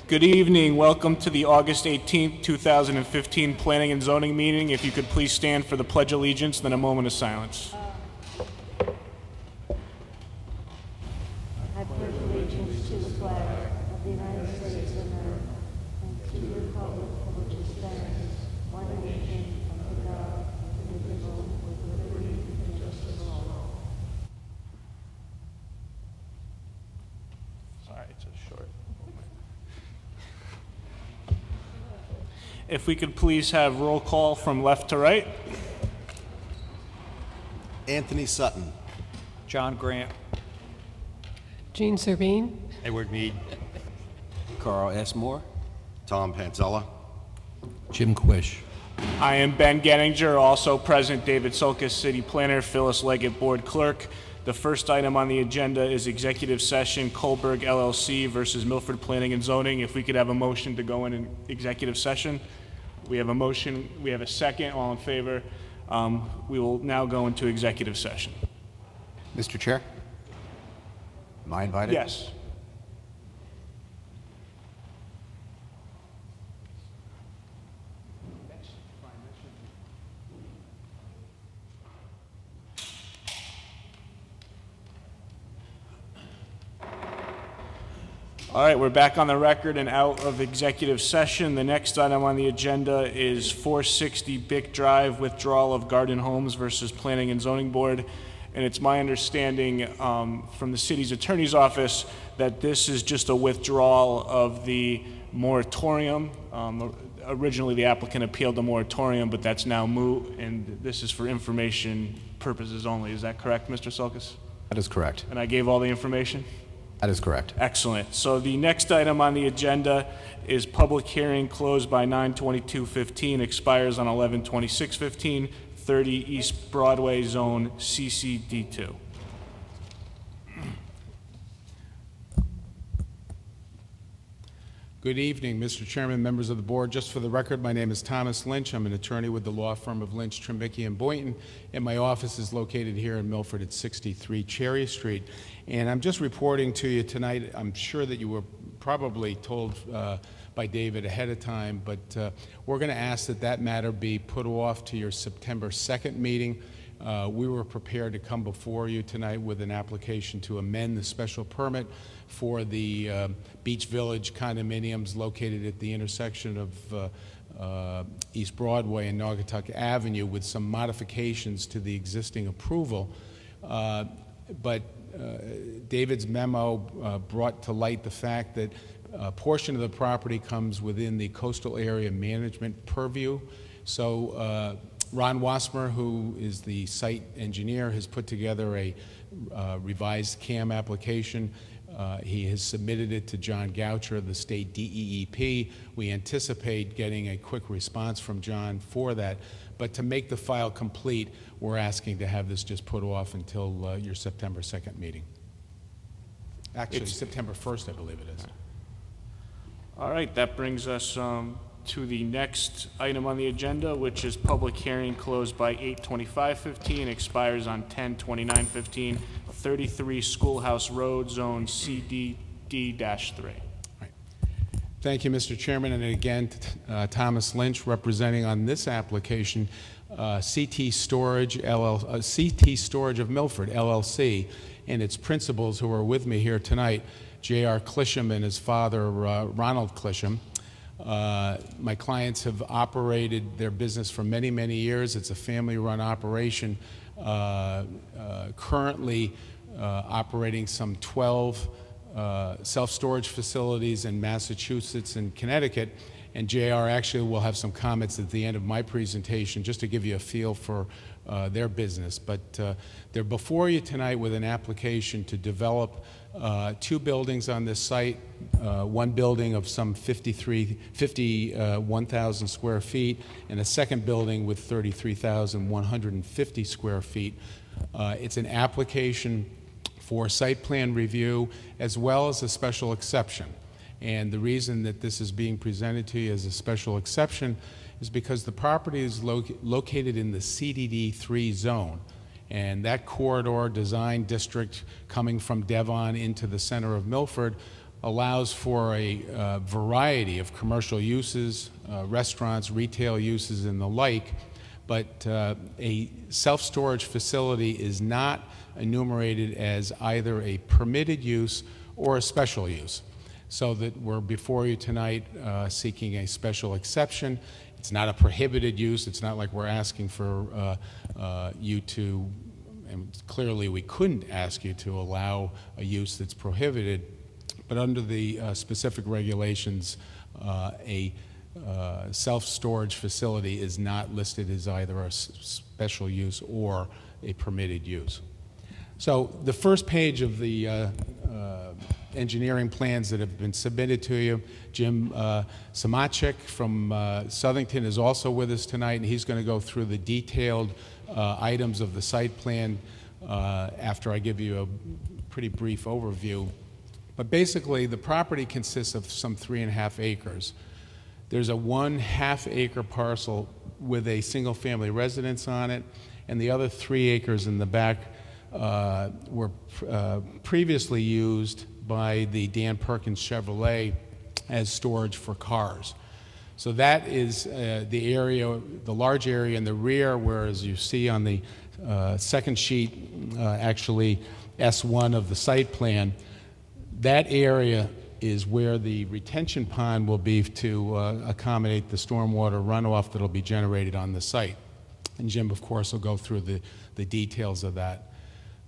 Good evening. Welcome to the August 18th, 2015 Planning and Zoning meeting. If you could please stand for the Pledge of Allegiance, then a moment of silence. I pledge allegiance to the flag of the United States of America and to the republic for which it stands, one nation, under God, indivisible, with liberty and justice for all. Sorry, it's a short. If we could please have roll call from left to right. Anthony Sutton. John Grant. Jean Servine. Edward Mead. Carl S. Moore. Tom Panzella. Jim Quish. I am Ben Gettinger, also present David Sulkus, City Planner, Phyllis Leggett, Board Clerk. The first item on the agenda is executive session, Kohlberg LLC versus Milford Planning and Zoning. If we could have a motion to go in executive session. We have a motion, we have a second, all in favor. We will now go into executive session. Mr. Chair, am I invited? Yes. All right, we're back on the record and out of executive session. The next item on the agenda is 460 Bick Drive, withdrawal of Garden Homes versus Planning and Zoning Board. And it's my understanding from the city's attorney's office that this is just a withdrawal of the moratorium. Originally, the applicant appealed the moratorium, but that's now moot, and this is for information purposes only. Is that correct, Mr. Sulkus? That is correct. And I gave all the information? That is correct. Excellent. So the next item on the agenda is public hearing closed by 9/22/15, expires on 11/26/15, 30 East Broadway Zone CCD2. Good evening, Mr. Chairman, members of the board. Just for the record, my name is Thomas Lynch. I'm an attorney with the law firm of Lynch, Trembicki, and Boynton, and my office is located here in Milford at 63 Cherry Street. And I'm just reporting to you tonight. I'm sure that you were probably told by David ahead of time, but we're going to ask that that matter be put off to your September 2nd meeting. We were prepared to come before you tonight with an application to amend the special permit for the Beach Village condominiums located at the intersection of East Broadway and Naugatuck Avenue with some modifications to the existing approval. But David's memo brought to light the fact that a portion of the property comes within the coastal area management purview. So Ron Wasmer, who is the site engineer, has put together a revised CAM application. He has submitted it to John Goucher of the state DEEP. We anticipate getting a quick response from John for that. But to make the file complete, we're asking to have this just put off until your September 2nd meeting. Actually, it's September 1st, I believe it is. All right, that brings us to the next item on the agenda, which is public hearing closed by 8/25/15, expires on 10/29/15, 33 Schoolhouse Road, Zone CDD-3. Right. Thank you, Mr. Chairman, and again, Thomas Lynch, representing on this application CT Storage of Milford, LLC, and its principals who are with me here tonight, J.R. Clisham and his father, Ronald Clisham. My clients have operated their business for many, many years. It's a family-run operation, currently operating some 12 self-storage facilities in Massachusetts and Connecticut. And JR actually will have some comments at the end of my presentation just to give you a feel for their business. But they're before you tonight with an application to develop two buildings on this site, one building of some 51,000 square feet, and a second building with 33,150 square feet. It's an application for site plan review as well as a special exception. And the reason that this is being presented to you as a special exception is because the property is located in the CDD3 zone. And that corridor design district coming from Devon into the center of Milford allows for a variety of commercial uses, restaurants, retail uses, and the like, but a self-storage facility is not enumerated as either a permitted use or a special use. So that we're before you tonight seeking a special exception. It's not a prohibited use. It's not like we're asking for you to, and clearly we couldn't ask you to allow a use that's prohibited, but under the specific regulations, a self-storage facility is not listed as either a special use or a permitted use. So the first page of the engineering plans that have been submitted to you, Jim Samachik from Southington is also with us tonight, and he's going to go through the detailed items of the site plan after I give you a pretty brief overview. But basically, the property consists of some 3.5 acres. There's a 1/2 acre parcel with a single-family residence on it, and the other 3 acres in the back were previously used by the Dan Perkins Chevrolet as storage for cars. So that is the area, the large area in the rear, whereas you see on the second sheet, actually S1 of the site plan, that area is where the retention pond will be to accommodate the stormwater runoff that will be generated on the site. And Jim, of course, will go through the details of that.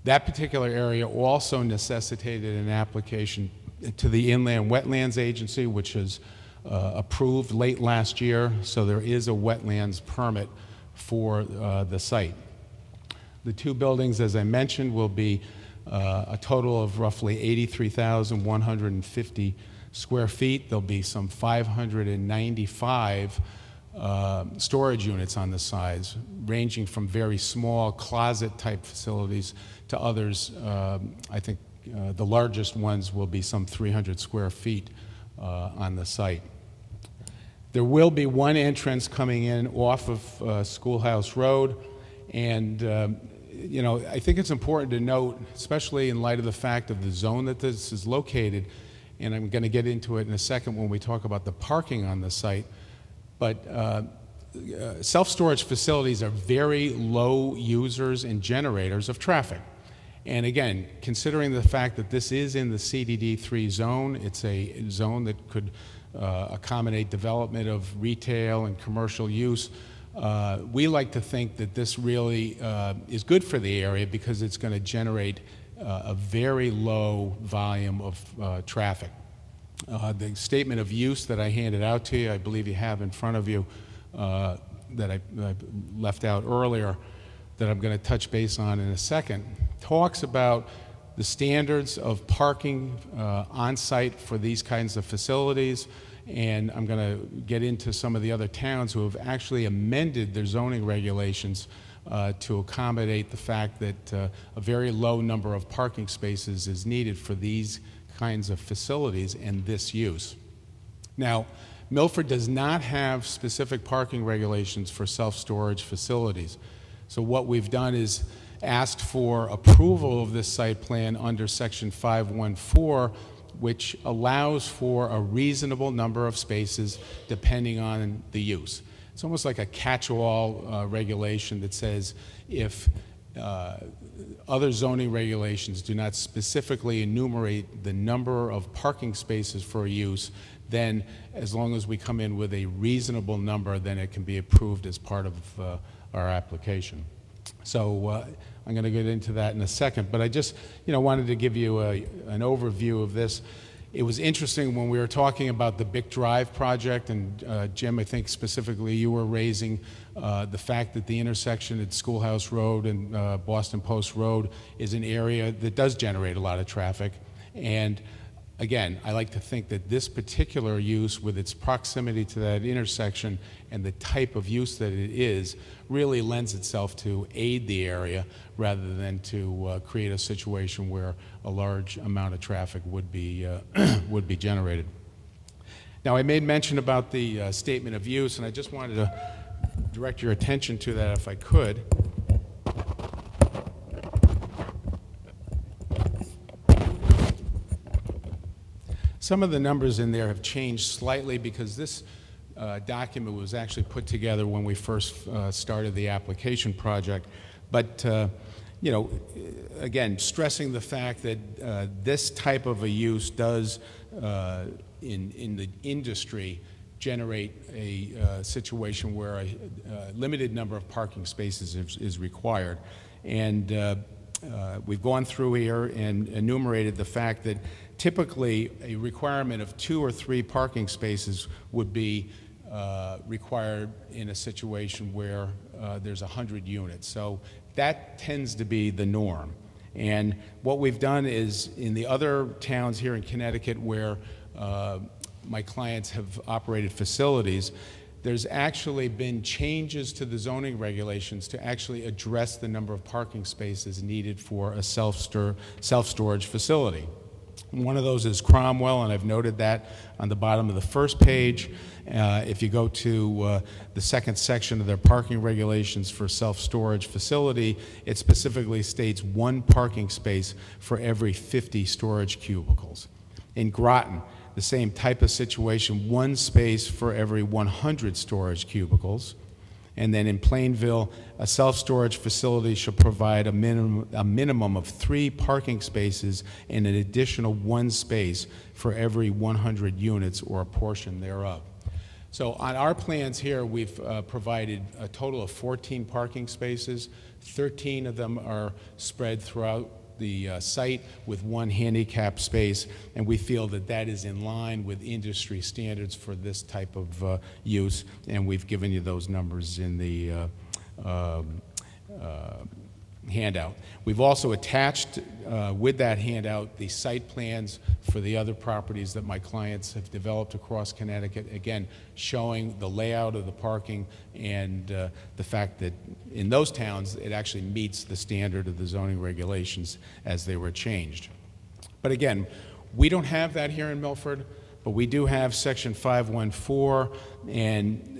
That particular area also necessitated an application to the Inland Wetlands Agency, which was approved late last year, so there is a wetlands permit for the site. The 2 buildings, as I mentioned, will be a total of roughly 83,150 square feet. There'll be some 595 storage units on the sides, ranging from very small closet-type facilities to others. I think the largest ones will be some 300 square feet on the site. There will be one entrance coming in off of Schoolhouse Road, and you know, I think it's important to note, especially in light of the fact of the zone that this is located, and I'm going to get into it in a second when we talk about the parking on the site, but self-storage facilities are very low users and generators of traffic. And again, considering the fact that this is in the CDD3 zone, it's a zone that could accommodate development of retail and commercial use. We like to think that this really is good for the area because it's going to generate a very low volume of traffic. The statement of use that I handed out to you, I believe you have in front of you, that I left out earlier, that I'm going to touch base on in a second, talks about the standards of parking on site for these kinds of facilities. And I'm going to get into some of the other towns who have actually amended their zoning regulations to accommodate the fact that a very low number of parking spaces is needed for these kinds of facilities and this use. Now, Milford does not have specific parking regulations for self-storage facilities. So what we've done is asked for approval of this site plan under Section 514, which allows for a reasonable number of spaces depending on the use. It's almost like a catch-all regulation that says if other zoning regulations do not specifically enumerate the number of parking spaces for a use, then as long as we come in with a reasonable number, then it can be approved as part of our application. So I'm going to get into that in a second, but I just wanted to give you an overview of this. It was interesting when we were talking about the Bick Drive project, and Jim, I think specifically you were raising the fact that the intersection at Schoolhouse Road and Boston Post Road is an area that does generate a lot of traffic. And again, I like to think that this particular use, with its proximity to that intersection and the type of use that it is, really lends itself to aid the area rather than to create a situation where a large amount of traffic would be generated. Now, I made mention about the statement of use, and I just wanted to direct your attention to that if I could. Some of the numbers in there have changed slightly because this document was actually put together when we first started the application project. But, you know, again, stressing the fact that this type of a use does, in the industry, generate a situation where a limited number of parking spaces is required. And we've gone through here and enumerated the fact that typically a requirement of 2 or 3 parking spaces would be required in a situation where there's 100 units. So that tends to be the norm. And what we've done is in the other towns here in Connecticut where my clients have operated facilities, there's actually been changes to the zoning regulations to actually address the number of parking spaces needed for a self-storage facility. One of those is Cromwell, and I've noted that on the bottom of the first page. If you go to the second section of their parking regulations for self-storage facility, it specifically states 1 parking space for every 50 storage cubicles. In Groton, the same type of situation, 1 space for every 100 storage cubicles. And then in Plainville, a self-storage facility should provide a minimum of 3 parking spaces and an additional 1 space for every 100 units or a portion thereof. So on our plans here, we've provided a total of 14 parking spaces. 13 of them are spread throughout the site with 1 handicap space, and we feel that that is in line with industry standards for this type of use, and we've given you those numbers in the handout. We've also attached with that handout the site plans for the other properties that my clients have developed across Connecticut, again showing the layout of the parking and the fact that in those towns it actually meets the standard of the zoning regulations as they were changed. But again, we don't have that here in Milford, but we do have section 514, and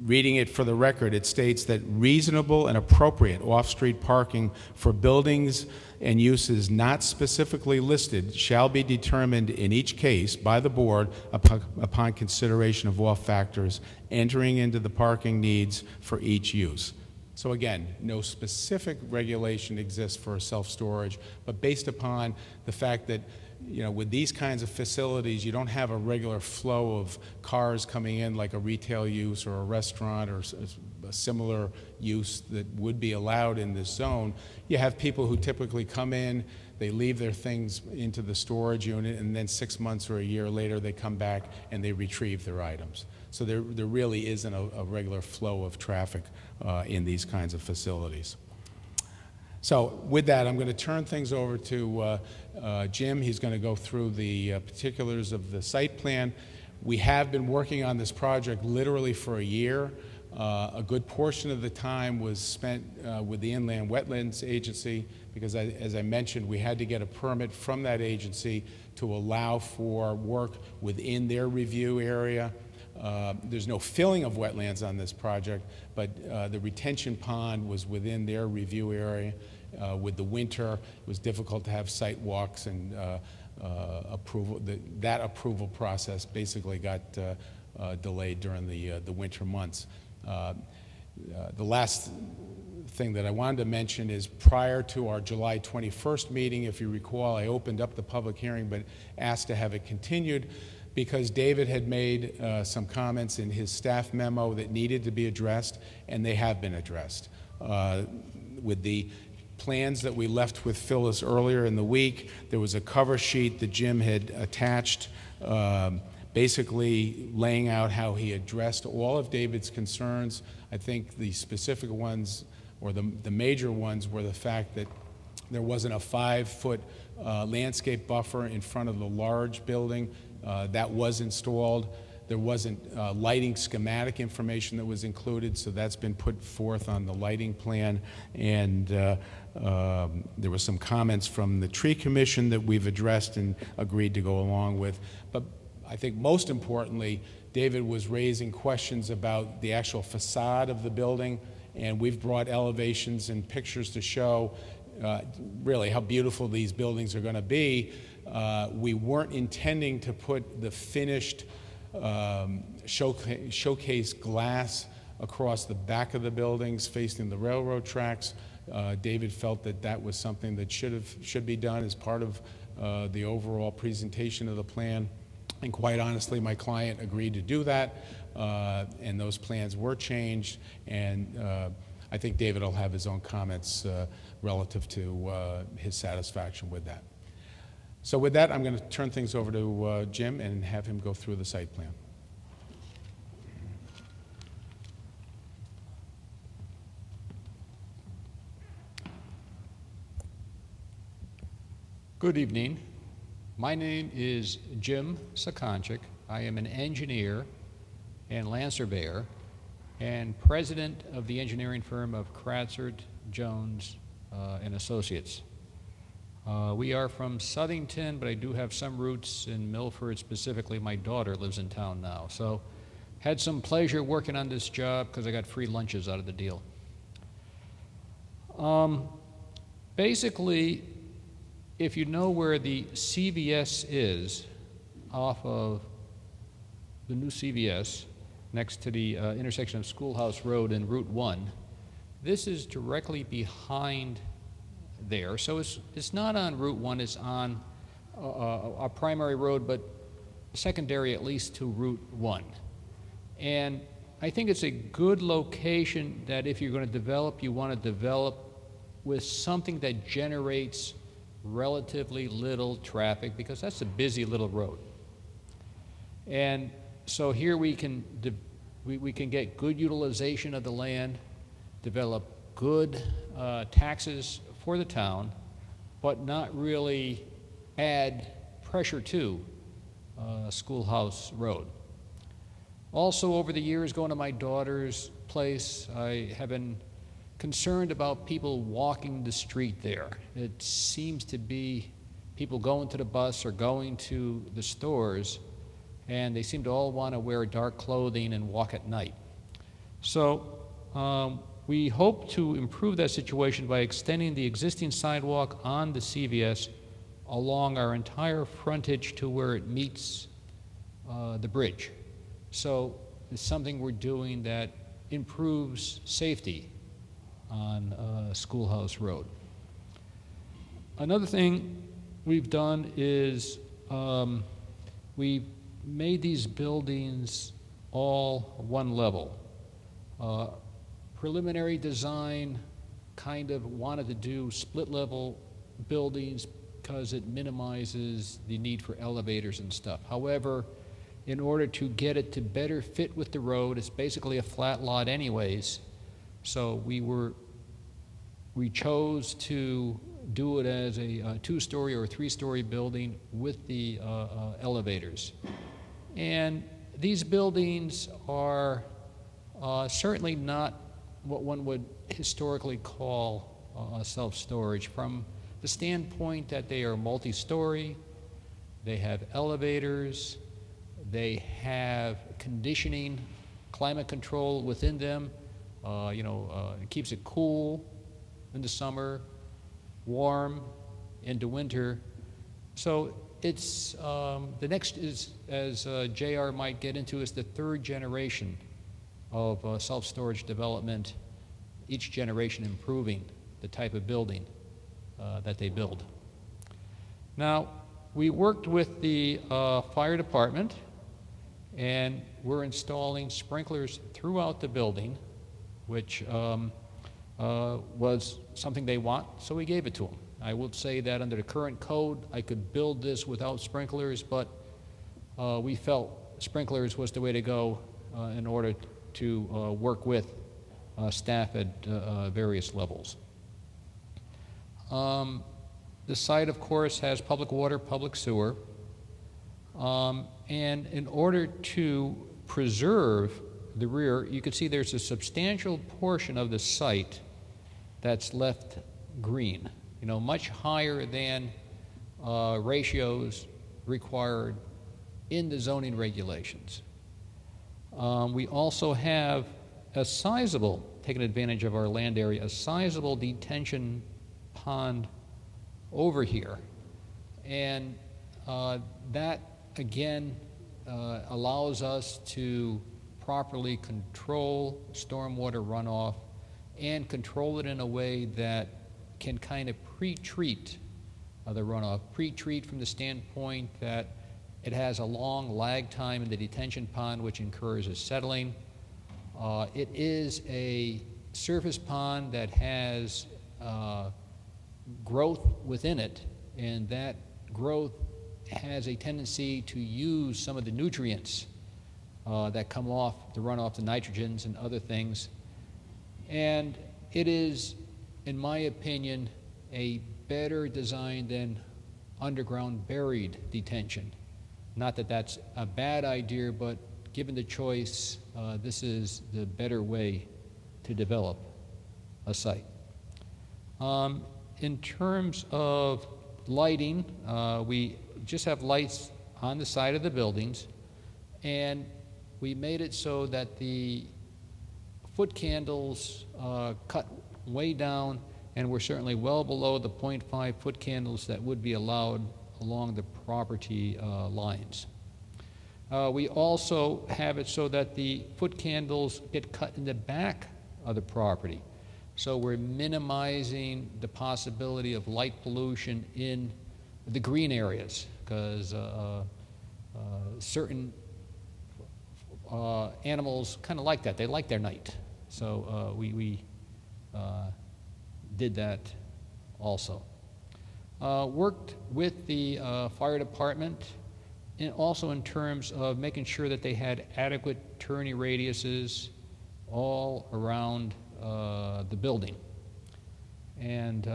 reading it for the record, it states that reasonable and appropriate off-street parking for buildings and uses not specifically listed shall be determined in each case by the board upon consideration of all factors entering into the parking needs for each use. So again, no specific regulation exists for self-storage, but based upon the fact that, you know, with these kinds of facilities, you don't have a regular flow of cars coming in like a retail use or a restaurant or a similar use that would be allowed in this zone. You have people who typically come in, they leave their things into the storage unit, and then 6 months or a year later they come back and they retrieve their items. So there really isn't a regular flow of traffic in these kinds of facilities. So with that, I'm going to turn things over to Jim. He's going to go through the particulars of the site plan. We have been working on this project literally for a year. A good portion of the time was spent with the Inland Wetlands Agency because, as I mentioned, we had to get a permit from that agency to allow for work within their review area. There's no filling of wetlands on this project, but the retention pond was within their review area. With the winter, it was difficult to have site walks, and approval. That approval process basically got delayed during the winter months. The last thing that I wanted to mention is prior to our July 21st meeting, if you recall, I opened up the public hearing but asked to have it continued because David had made some comments in his staff memo that needed to be addressed, and they have been addressed. With the plans that we left with Phyllis earlier in the week, there was a cover sheet that Jim had attached, basically laying out how he addressed all of David's concerns. I think the specific ones, or the major ones, were the fact that there wasn't a 5-foot landscape buffer in front of the large building. That was installed. There wasn't lighting schematic information that was included, so that's been put forth on the lighting plan. And there were some comments from the Tree Commission that we've addressed and agreed to go along with. But I think most importantly, David was raising questions about the actual facade of the building, and we've brought elevations and pictures to show really how beautiful these buildings are going to be. We weren't intending to put the finished showcase glass across the back of the buildings facing the railroad tracks. David felt that that was something that should be done as part of the overall presentation of the plan. And quite honestly, my client agreed to do that, and those plans were changed. And I think David will have his own comments relative to his satisfaction with that. So with that, I'm going to turn things over to Jim and have him go through the site plan. Good evening. My name is Jim Sakonchik. I am an engineer and land surveyor and president of the engineering firm of Kratzert, Jones, and Associates. We are from Southington, but I do have some roots in Milford. Specifically, my daughter lives in town now. So had some pleasure working on this job because I got free lunches out of the deal. Basically, if you know where the CVS is, off of the new CVS, next to the intersection of Schoolhouse Road and Route 1, this is directly behind there. So it's not on Route 1, it's on a primary road, but secondary at least to Route 1. And I think it's a good location that if you're going to develop, you want to develop with something that generates relatively little traffic, because that's a busy little road. And so here we can get good utilization of the land, develop good taxes for the town, but not really add pressure to Schoolhouse Road. Also, over the years, going to my daughter's place, I have been concerned about people walking the street there. It seems to be people going to the bus or going to the stores, and they seem to all want to wear dark clothing and walk at night. So we hope to improve that situation by extending the existing sidewalk on the CVS along our entire frontage to where it meets the bridge. So it's something we're doing that improves safety on Schoolhouse Road. Another thing we've done is we've made these buildings all one level. Preliminary design kind of wanted to do split level buildings because it minimizes the need for elevators and stuff. However, in order to get it to better fit with the road, it's basically a flat lot anyways. So we chose to do it as a two-story or three-story building with the elevators. And these buildings are certainly not what one would historically call self-storage, from the standpoint that they are multi-story, they have elevators, they have conditioning, climate control within them. It keeps it cool in the summer, warm into winter. So it's the next is, as JR might get into, is the third generation of self-storage development, each generation improving the type of building that they build. Now, we worked with the fire department, and we're installing sprinklers throughout the building, which was something they want, so we gave it to them. I would say that under the current code, I could build this without sprinklers, but we felt sprinklers was the way to go in order to work with staff at various levels. The site, of course, has public water, public sewer, and in order to preserve the rear, you can see there's a substantial portion of the site that's left green, much higher than ratios required in the zoning regulations. We also have a sizable, taking advantage of our land area, a sizable detention pond over here. And that, again, allows us to properly control stormwater runoff and control it in a way that can kind of pre-treat the runoff. Pre-treat from the standpoint that it has a long lag time in the detention pond, which encourages settling. It is a surface pond that has growth within it, and that growth has a tendency to use some of the nutrients that come off the runoff, the nitrogens and other things. And it is, in my opinion, a better design than underground buried detention. Not that that's a bad idea, but given the choice, this is the better way to develop a site. In terms of lighting, we just have lights on the side of the buildings, and we made it so that the foot candles cut way down, and we're certainly well below the 0.5 foot candles that would be allowed along the property lines. We also have it so that the foot candles get cut in the back of the property. So we're minimizing the possibility of light pollution in the green areas, because certain animals kind of like that. They like their night. So we did that also. Worked with the fire department, and also in terms of making sure that they had adequate turning radiuses all around the building. And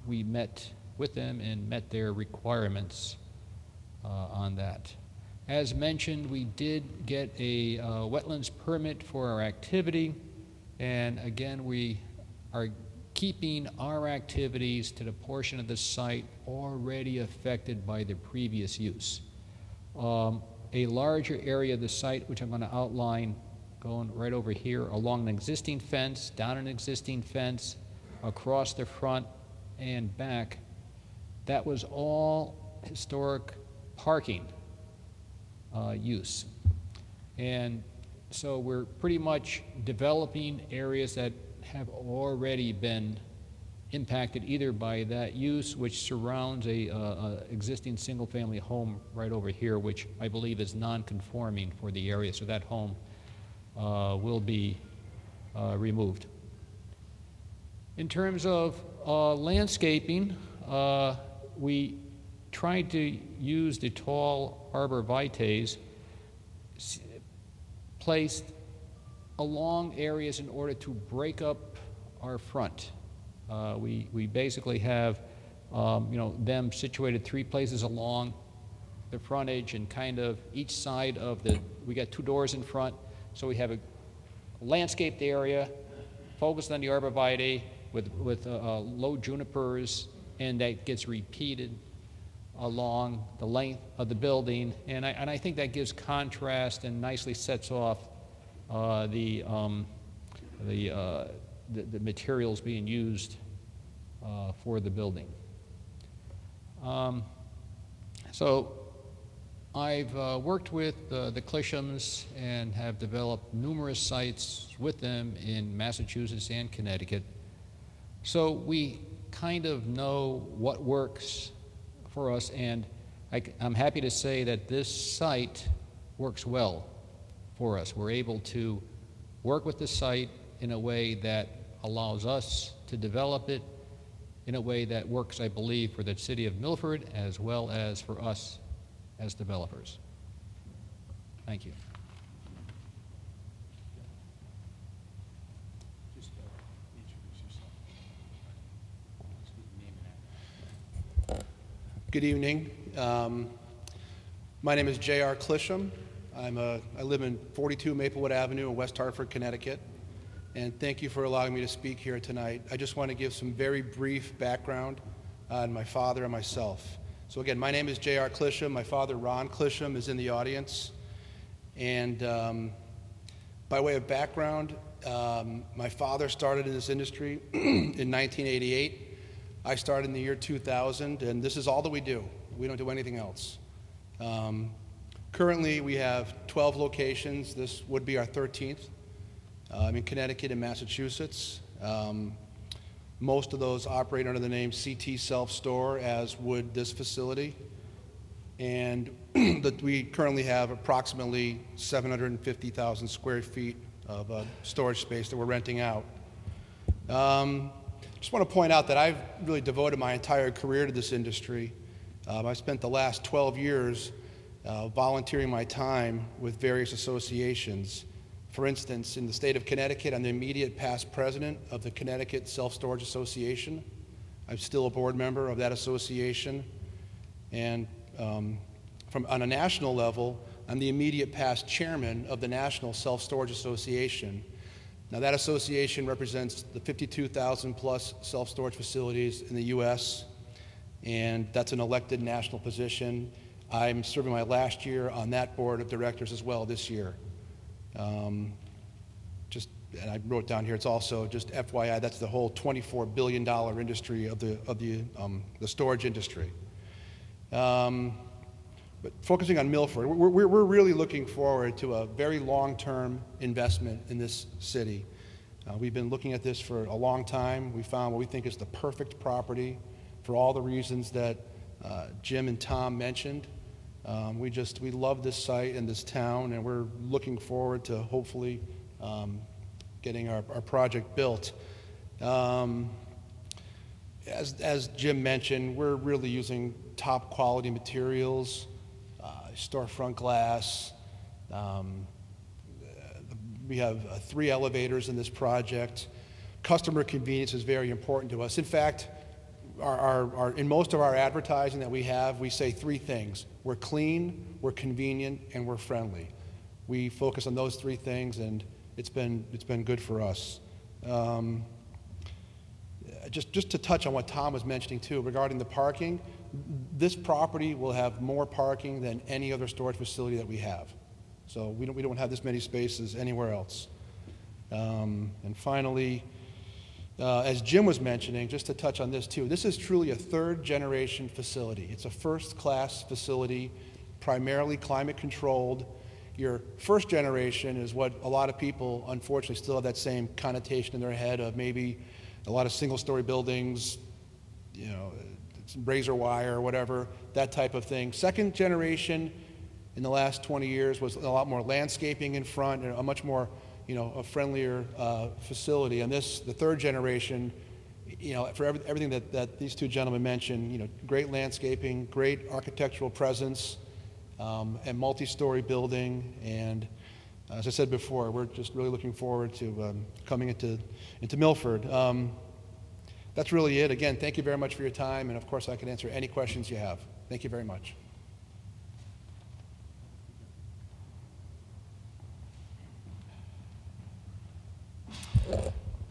we met with them and met their requirements on that. As mentioned, we did get a wetlands permit for our activity, and again, we are keeping our activities to the portion of the site already affected by the previous use. A larger area of the site, which I'm going to outline, going right over here, along an existing fence, down an existing fence, across the front and back, that was all historic parking use. And so we're pretty much developing areas that have already been impacted either by that use, which surrounds a existing single-family home right over here, which I believe is non-conforming for the area, so that home will be removed. In terms of landscaping, we tried to use the tall arborvitaes placed along areas in order to break up our front. We basically have them situated 3 places along the frontage, and kind of each side of we got 2 doors in front, so we have a landscaped area focused on the arborvitae with low junipers, and that gets repeated along the length of the building, and I think that gives contrast and nicely sets off the materials being used for the building. So I've worked with the Clishams and have developed numerous sites with them in Massachusetts and Connecticut. So we kind of know what works for us, and I'm happy to say that this site works well for us. We're able to work with the site in a way that allows us to develop it in a way that works, I believe, for the city of Milford as well as for us as developers. Thank you. Good evening. My name is J.R. Clisham. I live in 42 Maplewood Avenue in West Hartford, Connecticut, and thank you for allowing me to speak here tonight. I just want to give some very brief background on my father and myself. So again, my name is J.R. Clisham. My father, Ron Clisham, is in the audience. And by way of background, My father started in this industry in 1988. I started in the year 2000, and this is all that we do. We don't do anything else. Currently, we have 12 locations. This would be our 13th in Connecticut and Massachusetts. Most of those operate under the name CT Self-Store, as would this facility. And we currently have approximately 750,000 square feet of storage space that we're renting out. Just want to point out that I've really devoted my entire career to this industry. I've spent the last 12 years volunteering my time with various associations. For instance, in the state of Connecticut, I'm the immediate past president of the Connecticut Self-Storage Association. I'm still a board member of that association. And on a national level, I'm the immediate past chairman of the National Self-Storage Association. Now, that association represents the 52,000 plus self-storage facilities in the U.S., and that's an elected national position. I'm serving my last year on that board of directors as well this year. And I wrote down here, it's also just FYI, that's the whole $24 billion industry of the storage industry. But focusing on Milford, we're really looking forward to a very long-term investment in this city. We've been looking at this for a long time. We found what we think is the perfect property for all the reasons that Jim and Tom mentioned. We love this site and this town, and we're looking forward to hopefully getting our project built. As Jim mentioned, we're really using top quality materials, storefront glass. We have 3 elevators in this project. Customer convenience is very important to us. In fact, in most of our advertising that we have, we say 3 things. We're clean, we're convenient, and we're friendly. We focus on those 3 things, and it's been good for us. Just to touch on what Tom was mentioning too regarding the parking, this property will have more parking than any other storage facility that we have. So we don't have this many spaces anywhere else. And finally, as Jim was mentioning, just to touch on this too, this is truly a 3rd generation facility. It's a first-class facility, primarily climate controlled. Your 1st generation is what a lot of people unfortunately still have that same connotation in their head of maybe a lot of single-story buildings, you know, razor wire or whatever, that type of thing. 2nd generation in the last 20 years was a lot more landscaping in front and a much more, a friendlier facility. And this, the 3rd generation, for everything that these 2 gentlemen mentioned, great landscaping, great architectural presence, and multi-story building. And as I said before, we're just really looking forward to coming into Milford. That's really it. Again, thank you very much for your time, and of course I can answer any questions you have. Thank you very much.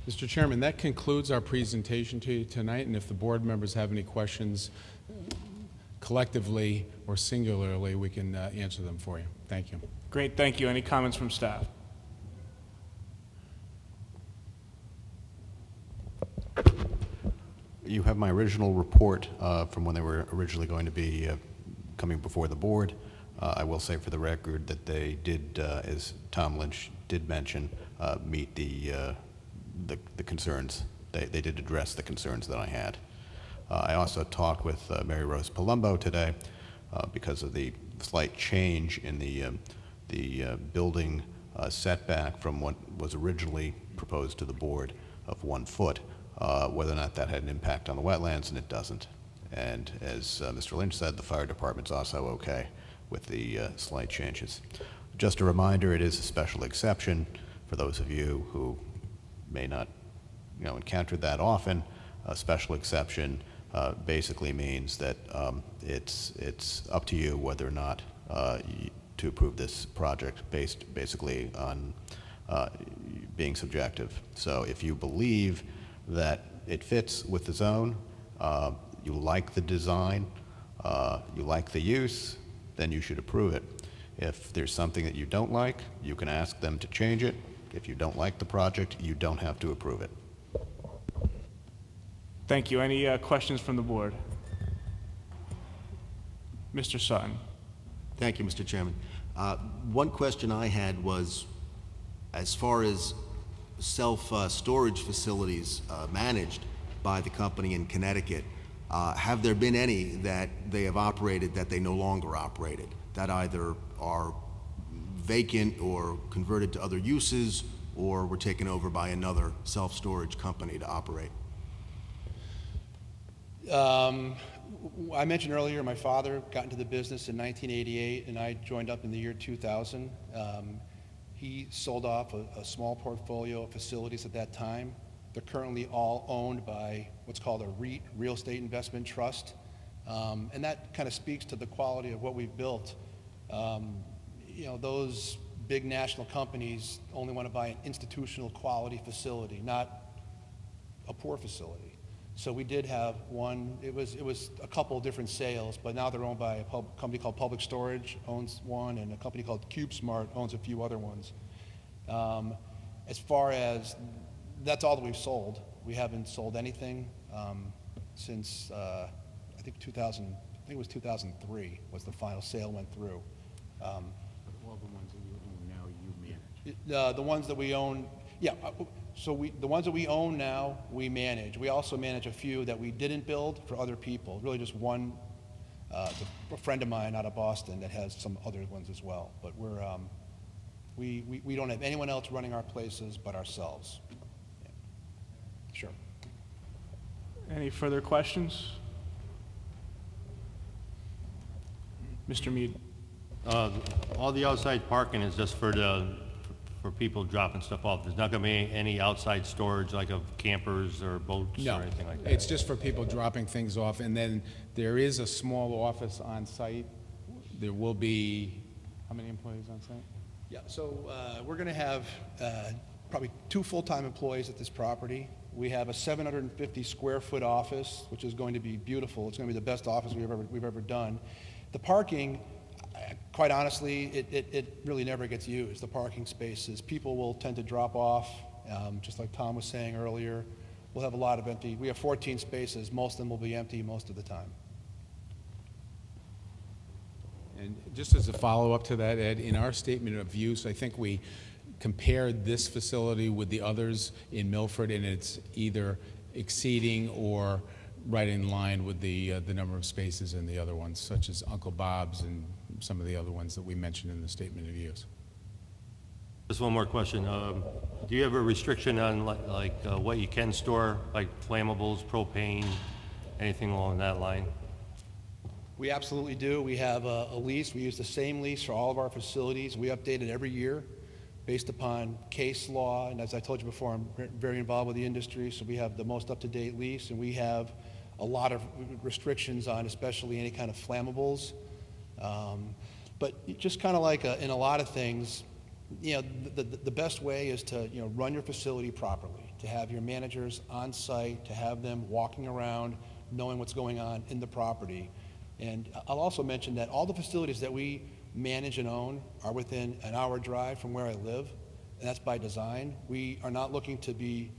Mr. Chairman, that concludes our presentation to you tonight, and if the board members have any questions collectively or singularly, we can answer them for you. Thank you. Great, thank you. Any comments from staff? You have my original report from when they were originally going to be coming before the board. I will say for the record that they did, as Tom Lynch did mention, meet the concerns. They did address the concerns that I had. I also talked with Mary Rose Palumbo today because of the slight change in the building setback from what was originally proposed to the board of 1 foot. Whether or not that had an impact on the wetlands, and it doesn't. And as Mr. Lynch said, the fire department's also okay with the slight changes. Just a reminder, it is a special exception for those of you who may not encounter that often. A special exception basically means that it's up to you whether or not to approve this project based basically on being subjective. So if you believe that it fits with the zone, you like the design, you like the use, then you should approve it. If there's something that you don't like, you can ask them to change it, If you don't like the project, you don't have to approve it. Thank you. Any questions from the board? Mr. Sutton. Thank you, Mr. Chairman. One question I had was, as far as self-storage facilities managed by the company in Connecticut, have there been any that they have operated that they no longer operated, that either are vacant or converted to other uses or were taken over by another self-storage company to operate? I mentioned earlier my father got into the business in 1988 and I joined up in the year 2000. He sold off a small portfolio of facilities at that time. They're currently all owned by what's called a REIT, Real Estate Investment Trust. And that kind of speaks to the quality of what we've built. You know, those big national companies only want to buy an institutional quality facility, not a poor facility. So we did have one. It was a couple of different sales, but now they're owned by a company called Public Storage owns one, and a company called CubeSmart owns a few other ones. As far as that's all that we've sold. We haven't sold anything since I think 2000. I think it was 2003 was the final sale went through. All the ones that you own now, you manage. The ones that we own, yeah. So the ones that we own now, we manage. We also manage a few that we didn't build for other people. Really just one, a friend of mine out of Boston that has some other ones as well. But we don't have anyone else running our places but ourselves. Yeah. Sure. Any further questions? Mr. Mead. All the outside parking is just for people dropping stuff off. There's not going to be any outside storage like of campers or boats or anything like that? It's just for people dropping things off, and then there is a small office on site. There will be, how many employees on site? Yeah, so we're going to have probably 2 full-time employees at this property. We have a 750 square foot office, which is going to be beautiful. It's going to be the best office we've ever done. The parking, quite honestly, it really never gets used, the parking spaces. People will tend to drop off, just like Tom was saying earlier. We'll have a lot of empty. We have 14 spaces. Most of them will be empty most of the time. And just as a follow-up to that, Ed, in our statement of use, I think we compared this facility with the others in Milford, and it's either exceeding or right in line with the number of spaces in the other ones, such as Uncle Bob's and some of the other ones that we mentioned in the statement of use. Just one more question. Do you have a restriction on what you can store, like flammables, propane, anything along that line? We absolutely do. We have a lease. We use the same lease for all of our facilities. We update it every year based upon case law. And as I told you before, I'm very involved with the industry, so we have the most up-to-date lease, and we have a lot of restrictions on especially any kind of flammables. But just kind of like in a lot of things, you know, the best way is to, you know, run your facility properly, to have your managers on site, to have them walking around, knowing what's going on in the property. And I'll also mention that all the facilities that we manage and own are within an hour drive from where I live, and that's by design. We are not looking to be,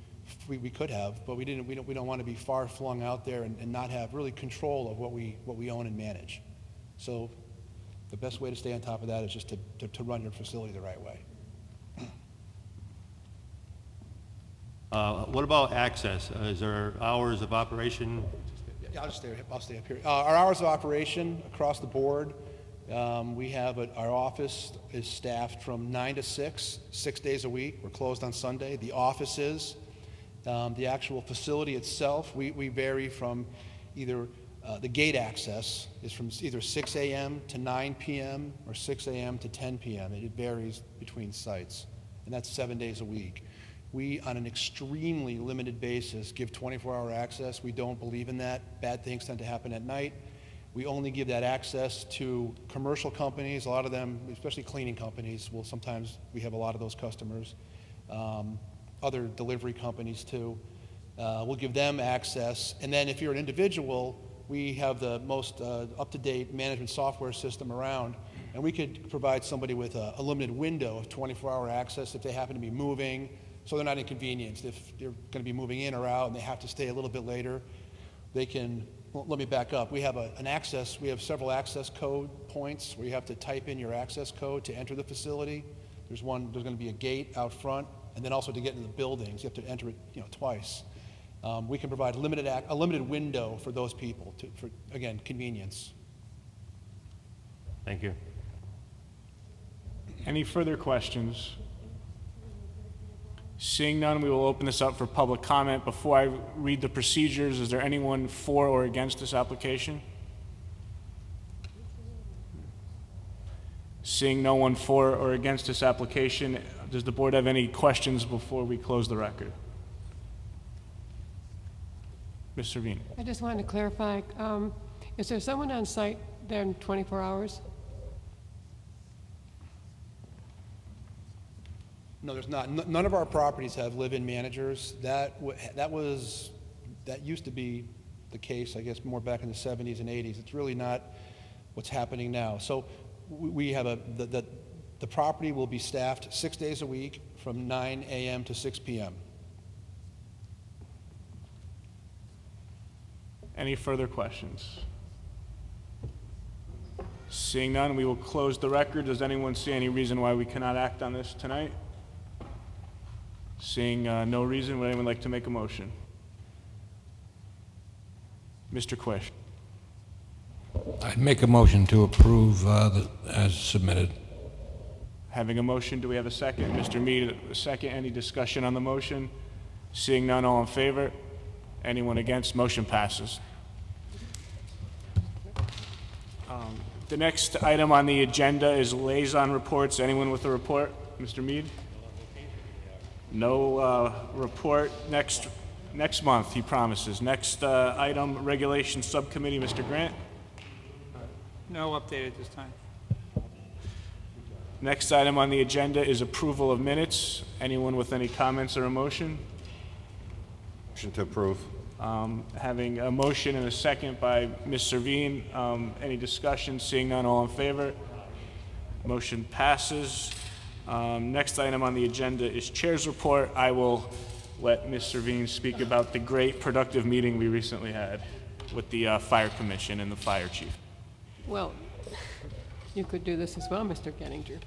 we could have, but we don't want to be far flung out there and not have really control of what we own and manage. So the best way to stay on top of that is just to run your facility the right way. What about access? Is there hours of operation? Yeah, I'll stay up here. Our hours of operation across the board, we have our office is staffed from 9 to 6, 6 days a week. We're closed on Sunday. The office is. The actual facility itself, we vary from either the gate access is from either 6 a.m. to 9 p.m. or 6 a.m. to 10 p.m. It varies between sites, and that's 7 days a week. We, on an extremely limited basis, give 24-hour access. We don't believe in that. Bad things tend to happen at night. We only give that access to commercial companies. A lot of them, especially cleaning companies, we have a lot of those customers. Other delivery companies too. We'll give them access. And then if you're an individual, we have the most up-to-date management software system around. And we could provide somebody with a limited window of 24-hour access if they happen to be moving, so they're not inconvenienced. If they're going to be moving in or out and they have to stay a little bit later, they can, well, let me back up. We have we have several access code points where you have to type in your access code to enter the facility. There's going to be a gate out front, and then also to get into the buildings, you have to enter it, twice. We can provide a limited window for those people for, again, convenience. Thank you. Any further questions? Seeing none, we will open this up for public comment. Before I read the procedures, is there anyone for or against this application? Seeing no one for or against this application, does the board have any questions before we close the record? Ms. Servine. I just wanted to clarify, is there someone on site there in 24 hours? No, there's not. None of our properties have live-in managers. That used to be the case, I guess, more back in the 70s and 80s. It's really not what's happening now. So we have the property will be staffed 6 days a week from 9 a.m. to 6 p.m. Any further questions? Seeing none, we will close the record. Does anyone see any reason why we cannot act on this tonight? Seeing no reason, would anyone like to make a motion? Mr. Quish. I'd make a motion to approve as submitted. Having a motion, do we have a second? Mr. Mead, a second. Any discussion on the motion? Seeing none, all in favor? Anyone against? Motion passes. The next item on the agenda is liaison reports. Anyone with a report? Mr. Mead? No report. Next month, he promises. Next item, Regulation Subcommittee, Mr. Grant. No update at this time. Next item on the agenda is approval of minutes. Anyone with any comments or a motion? Motion to approve. Having a motion and a second by Ms. Servine. Any discussion? Seeing none, all in favor? Motion passes. Next item on the agenda is Chair's report. I will let Ms. Servine speak about the great productive meeting we recently had with the Fire Commission and the Fire Chief. Well, you could do this as well, Mr. Gettinger.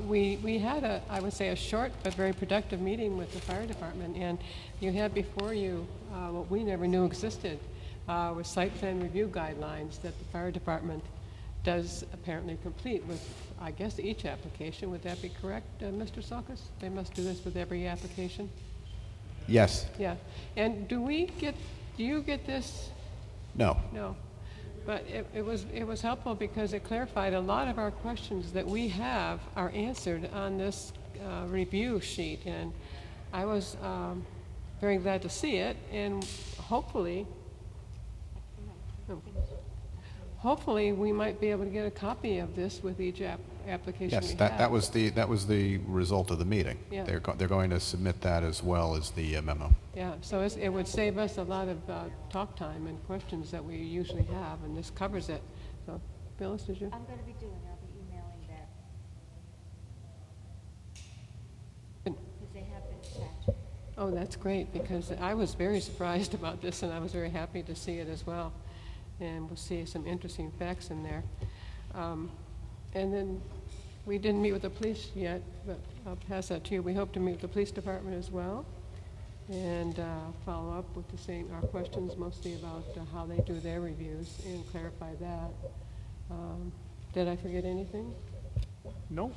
We had I would say, a short but very productive meeting with the fire department, and you had before you what we never knew existed, was site plan review guidelines that the fire department does apparently complete with, I guess, each application. Would that be correct, Mr. Sokas? They must do this with every application? Yes. Yeah. And do you get this? No. No. But it was helpful because it clarified a lot of our questions that we have are answered on this review sheet, and I was very glad to see it, and hopefully we might be able to get a copy of this with each application. Yes, that was the result of the meeting. Yeah. They're going to submit that as well as the memo. Yeah, so it would save us a lot of talk time and questions that we usually have, and this covers it. So, Phyllis, did you? I'm going to be I'll be emailing that. Because they have been attached. Oh, that's great, because I was very surprised about this, and I was very happy to see it as well. And we'll see some interesting facts in there. And then we didn't meet with the police yet, but I'll pass that to you. We hope to meet with the police department as well and follow up with our questions mostly about how they do their reviews and clarify that. Did I forget anything? No.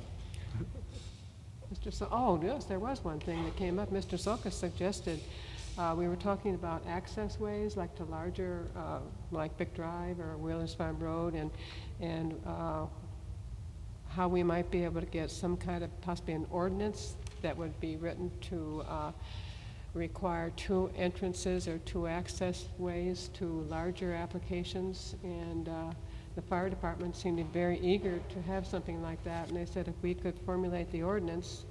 Oh, yes, there was one thing that came up. Mr. Sokas suggested we were talking about access ways, like to larger, like Bick Drive or Whalers Farm Road, and how we might be able to get some kind of possibly an ordinance that would be written to require 2 entrances or 2 access ways to larger applications. And the fire department seemed very eager to have something like that, and they said if we could formulate the ordinance,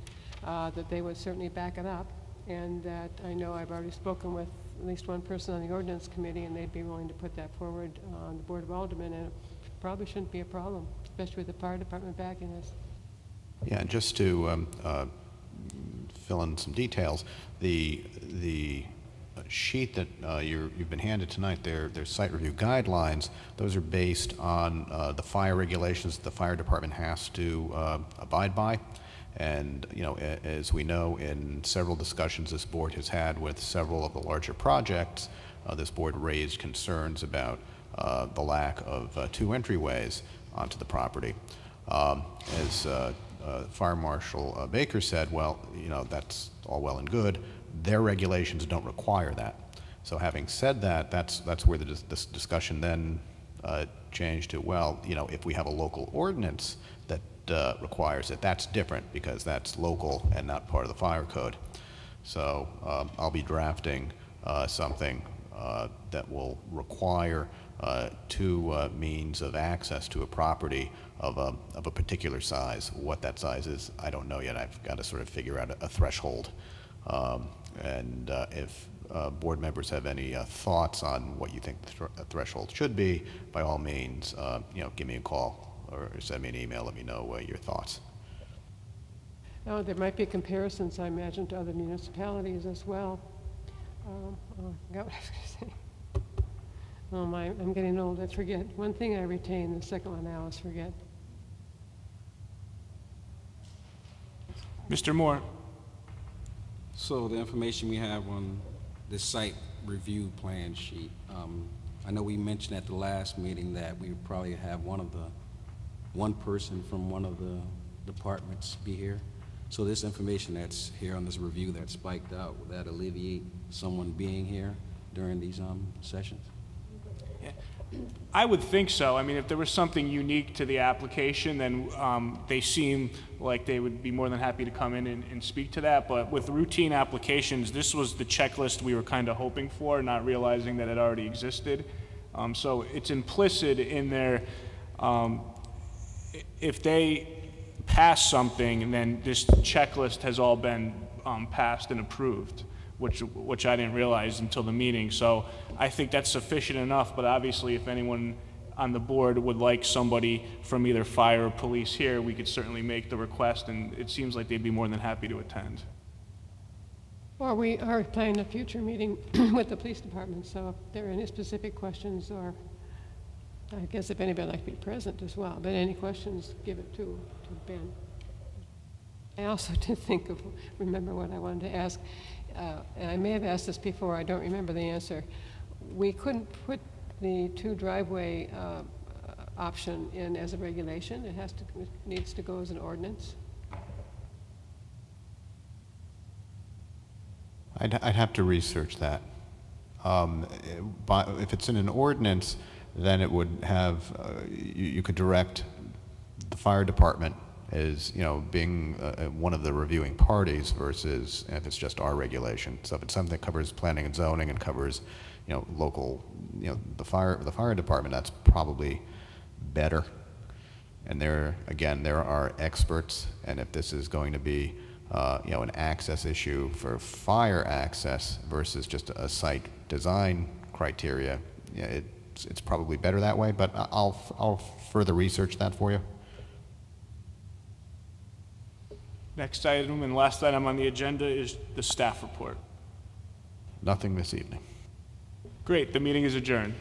that they would certainly back it up. And that I know I've already spoken with at least one person on the ordinance committee, and they'd be willing to put that forward on the Board of Aldermen, and it probably shouldn't be a problem. especially with the fire department backing us. Yeah, and just to fill in some details, the sheet that you've been handed tonight, their site review guidelines, those are based on the fire regulations the fire department has to abide by. And, you know, as we know, in several discussions this board has had with several of the larger projects, this board raised concerns about the lack of two entryways onto the property. As Fire Marshal Baker said, well, you know, that's all well and good. Their regulations don't require that. So having said that, that's where this discussion then changed to, well, you know, if we have a local ordinance that requires it, that's different because that's local and not part of the fire code. So I'll be drafting something that will require two means of access to a property of a particular size. What that size is, I don't know yet. I've got to sort of figure out a threshold. And if board members have any thoughts on what you think the threshold should be, by all means, you know, give me a call or send me an email. Let me know your thoughts. Oh, there might be comparisons, I imagine, to other municipalities as well. Oh, I forgot what I was going to say. Oh my, I'm getting old. I forget. One thing I retain, the second one I always forget. Mr. Moore. So the information we have on this site review plan sheet, I know we mentioned at the last meeting that we would probably have one person from one of the departments be here. So this information that's here on this review that's spiked out, will that alleviate someone being here during these sessions? Yeah. I would think so. I mean, if there was something unique to the application, then they seem like they would be more than happy to come in and speak to that. But with routine applications, this was the checklist we were kind of hoping for, not realizing that it already existed. So it's implicit in their, if they pass something, then this checklist has all been passed and approved, which I didn't realize until the meeting. So I think that's sufficient enough, but obviously if anyone on the board would like somebody from either fire or police here, we could certainly make the request, and it seems like they'd be more than happy to attend. Well, we are planning a future meeting with the police department, so if there are any specific questions, or I guess if anybody would like to be present as well, but any questions, give it to Ben. I also did remember what I wanted to ask. And I may have asked this before, I don't remember the answer. We couldn't put the two driveway option in as a regulation. It needs to go as an ordinance. I'd have to research that. If it's in an ordinance, then it would have, you could direct the fire department as, you know, being one of the reviewing parties versus if it's just our regulation. So if it's something that covers planning and zoning and covers, you know, local, you know, the fire department, that's probably better. And there are experts, and if this is going to be, you know, an access issue for fire access versus just a site design criteria, you know, it's probably better that way. But I'll further research that for you. Next item and last item on the agenda is the staff report. Nothing this evening. Great, the meeting is adjourned.